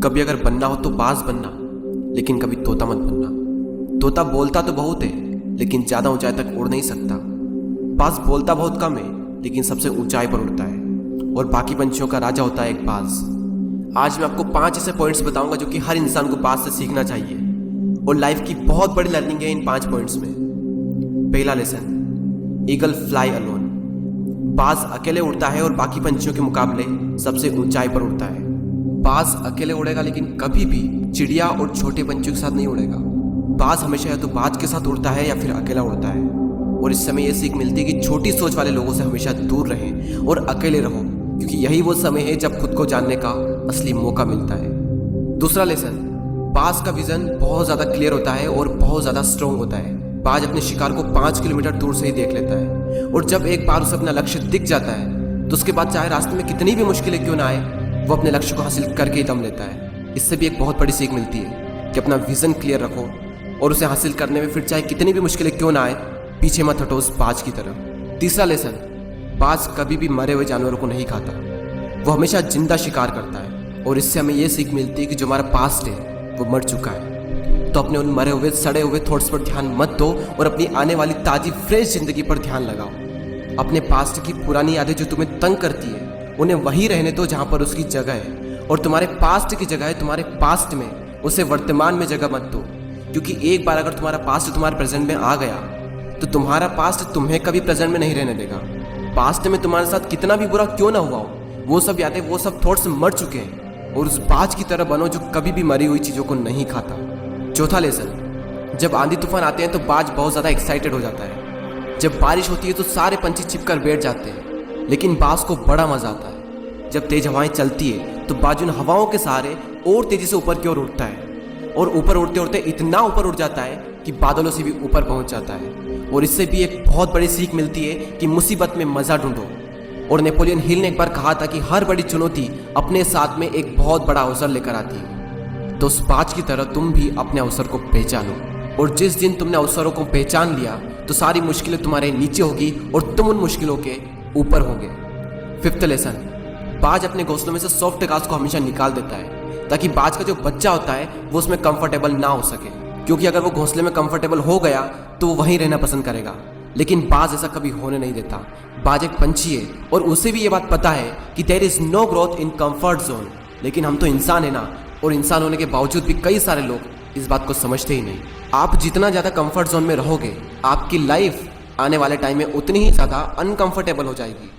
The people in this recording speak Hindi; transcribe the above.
कभी अगर बनना हो तो बाज बनना, लेकिन कभी तोता मत बनना। तोता बोलता तो बहुत है, लेकिन ज़्यादा ऊंचाई तक उड़ नहीं सकता। बाज बोलता बहुत कम है, लेकिन सबसे ऊंचाई पर उड़ता है, और बाकी पंछियों का राजा होता है एक बाज। आज मैं आपको 5 ऐसे पॉइंट्स बताऊंगा जो कि हर इंसान को बाज से सीखना चाहिए, और लाइफ की बहुत बड़ी लर्निंग है इन 5 पॉइंट्स में। पहला लेसन, ईगल फ्लाई अलोन। बाज अकेले उड़ता है और बाकी पंछियों के मुकाबले सबसे ऊंचाई पर उड़ता है। बाज अकेले उड़ेगा, लेकिन कभी भी चिड़िया और छोटे पंछियों के साथ नहीं उड़ेगा। बाज हमेशा या तो बाज के साथ उड़ता है या फिर अकेला उड़ता है। और इस समय यह सीख मिलती है कि छोटी सोच वाले लोगों से हमेशा दूर रहें और अकेले रहो, क्योंकि यही वो समय है जब खुद को जानने का असली मौका मिलता है। दूसरा लेसन, बाज का विजन बहुत ज्यादा क्लियर होता है और बहुत ज्यादा स्ट्रॉन्ग होता है। बाज अपने शिकार को 5 किलोमीटर दूर से ही देख लेता है, और जब एक बार उसे अपना लक्ष्य दिख जाता है तो उसके बाद चाहे रास्ते में कितनी भी मुश्किलें क्यों ना आए, वो अपने लक्ष्य को हासिल करके ही दम लेता है। इससे भी एक बहुत बड़ी सीख मिलती है कि अपना विजन क्लियर रखो और उसे हासिल करने में फिर चाहे कितनी भी मुश्किलें क्यों ना आए, पीछे मत हटो उस बाज की तरफ। तीसरा लेसन, बाज कभी भी मरे हुए जानवरों को नहीं खाता, वो हमेशा जिंदा शिकार करता है। और इससे हमें यह सीख मिलती है कि जो हमारा पास्ट है वो मर चुका है, तो अपने उन मरे हुए सड़े हुए थॉट्स पर ध्यान मत दो और अपनी आने वाली ताजी फ्रेश जिंदगी पर ध्यान लगाओ। अपने पास्ट की पुरानी यादें जो तुम्हें तंग करती है उन्हें वहीं रहने दो जहां पर उसकी जगह है, और तुम्हारे पास्ट की जगह है तुम्हारे पास्ट में, उसे वर्तमान में जगह मत दो। क्योंकि एक बार अगर तुम्हारा पास्ट तुम्हारे प्रेजेंट में आ गया तो तुम्हारा पास्ट तुम्हें कभी प्रेजेंट में नहीं रहने देगा। पास्ट में तुम्हारे साथ कितना भी बुरा क्यों ना हुआ हो, वो सब यादें, वो सब थॉट्स मर चुके हैं, और उस बाज की तरह बनो जो कभी भी मरी हुई चीजों को नहीं खाता। चौथा लेसन, जब आंधी तूफान आते हैं तो बाज बहुत ज़्यादा एक्साइटेड हो जाता है। जब बारिश होती है तो सारे पंछी छिपकर बैठ जाते हैं, लेकिन बाज को बड़ा मजा आता है। जब तेज हवाएं चलती है तो बाज उन हवाओं के सहारे और तेजी से ऊपर की ओर उठता है, और ऊपर उड़ते उड़ते इतना ऊपर उड़ जाता है कि बादलों से भी ऊपर पहुंच जाता है। और इससे भी एक बहुत बड़ी सीख मिलती है कि मुसीबत में मजा ढूंढो। और नेपोलियन हिल ने एक बार कहा था कि हर बड़ी चुनौती अपने साथ में एक बहुत बड़ा अवसर लेकर आती है। तो उस बाज की तरह तुम भी अपने अवसर को पहचानो, और जिस दिन तुमने अवसरों को पहचान लिया तो सारी मुश्किलें तुम्हारे नीचे होगी और तुम उन मुश्किलों के ऊपर होंगे। फिफ्थ लेसन, बाज अपने घोंसलों में से सॉफ्ट घास को हमेशा निकाल देता है, ताकि बाज का जो बच्चा होता है वो उसमें कंफर्टेबल ना हो सके। क्योंकि अगर वो घोंसले में कंफर्टेबल हो गया तो वो वहीं रहना पसंद करेगा, लेकिन बाज ऐसा कभी होने नहीं देता। बाज एक पंछी है और उसे भी ये बात पता है कि there is no growth in comfort zone. लेकिन हम तो इंसान है ना, और इंसान होने के बावजूद भी कई सारे लोग इस बात को समझते ही नहीं। आप जितना ज़्यादा कंफर्ट जोन में रहोगे, आपकी लाइफ आने वाले टाइम में उतनी ही ज़्यादा अनकंफर्टेबल हो जाएगी।